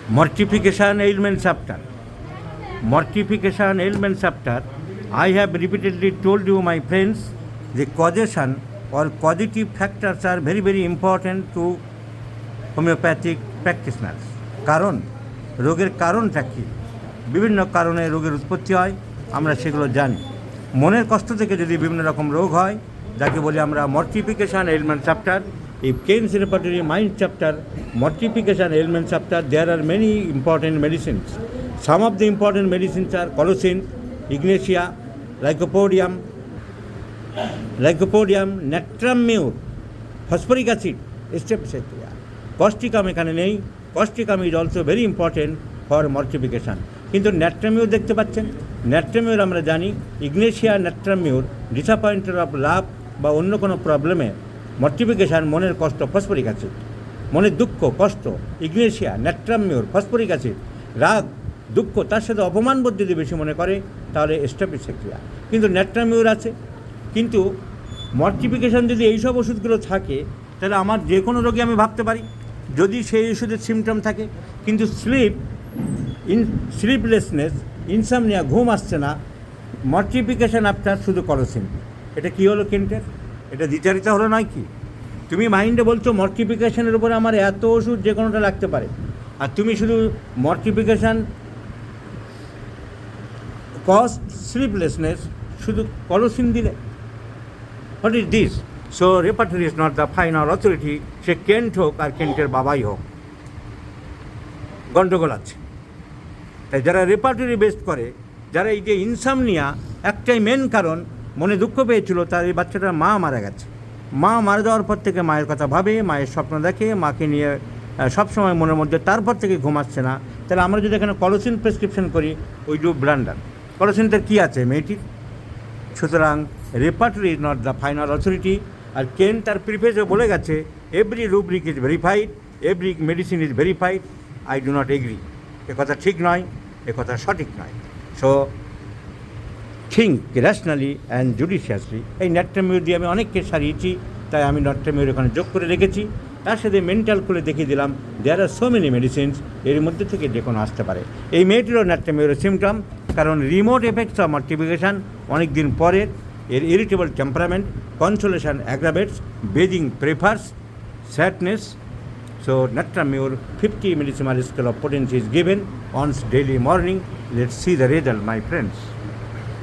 Mortification ailment chapter. Mortification ailment chapter. I have repeatedly told you, my friends, the causation or causative factors are very, very important to homeopathic practitioners. কারণ রোগের কারণটা কী, বিভিন্ন কারণে রোগের উৎপত্তি হয়, আমরা সেগুলো জানি। মনের কষ্ট থেকে যদি বিভিন্ন রকম রোগ হয়, যাকে বলি আমরা mortification element chapter, if Kane's repertory mind chapter, mortification ailment chapter, there are many important medicines. Some of the important medicines are colocin, ignatia, lycopodium, natrum mure, phosphoric acid, strepsitria. Causticum এখানে নেই। Causticum is also very important for mortification. কিন্তু ন্যাট্রামিউর দেখতে পাচ্ছেন, ন্যাট্রামিউর আমরা জানি, Ignatia ন্যাট্রামিউর disappointed of love বা অন্য কোনো প্রবলেমে মর্টিফিকেশান, মনের কষ্ট, ফসফরিক অ্যাসিড, মনের দুঃখ কষ্ট, ইগনেশিয়া ন্যাট্রামিউর, ফসফরিক অ্যাসিড, রাগ দুঃখ, তার সাথে অপমানবোধ যদি বেশি মনে করে তাহলে স্ট্রেপিসেক্রিয়া। কিন্তু ন্যাট্রামিউর আছে। কিন্তু মর্টিফিকেশান যদি এইসব ওষুধগুলো থাকে তাহলে আমার যে কোনো রোগে আমি ভাবতে পারি যদি সেই ওষুধের সিমটম থাকে। কিন্তু স্লিপলেসনেস, ইনসামনিয়া, ঘুম আসছে না, মর্টিফিকেশান আপনার শুধু করোসিন। এটা কী হলো কেন্টের? এটা দ্বিচারিতা হলো নয় কি? তুমি মাইন্ডে বলছো মর্টিফিকেশানের উপরে আমার এত ওষুধ যে কোনোটা লাগতে পারে, আর তুমি শুধু মর্টিফিকেশান কজ স্লিপলেসনেস শুধু করোসিন দিলে। What is this? So repertory is not the final authority. Say Kent হোক আর কেন্টের বাবাই হোক, গণ্ডগোল আছে। তাই যারা রেপার্টরি বেস্ট করে, যারা এই যে ইনসামনিয়া একটাই মেন কারণ, মনে দুঃখ পেয়েছিল, তার এই বাচ্চাটার মা মারা গেছে। মা মারা যাওয়ার পর থেকে মায়ের কথা ভাবে, মায়ের স্বপ্ন দেখে, মাকে নিয়ে সবসময় মনের মধ্যে, তারপর থেকে ঘুমাচ্ছে না। তাহলে আমরা যদি এখানে কলোসিন প্রেসক্রিপশন করি, ওই ডু ব্লান্ডার। কলোসিনটার কী আছে মেয়েটির? সুতরাং repertory is not the final authority. আর কেন তার প্রিফেসে বলে গেছে, every rubric is verified, every medicine is verified. I do not agree. এ কথা ঠিক নয়, এ কথা সঠিক নয়। So think rationally and judiciously. এই ন্যাট্রামিউর দিয়ে আমি অনেককে সারিয়েছি, তাই আমি ন্যাট্রামিউর এখানে যোগ করে রেখেছি। তার সাথে মেন্টাল করে দেখিয়ে দিলাম দেয়ার আর সো মেনি মেডিসিনস, এর মধ্যে থেকে যে কোনো আসতে পারে। এই মেয়েটিরও ন্যাট্রামিউরের সিমটম, কারণ রিমোট এফেক্টস অফ মর্টিফিকেশান অনেক দিন পরের, এর irritable temperament, consolation aggravates, Beijing prefers, sadness. So Natramur 50 millisecond scale of potency is given once daily morning. Let's see the result, my friends.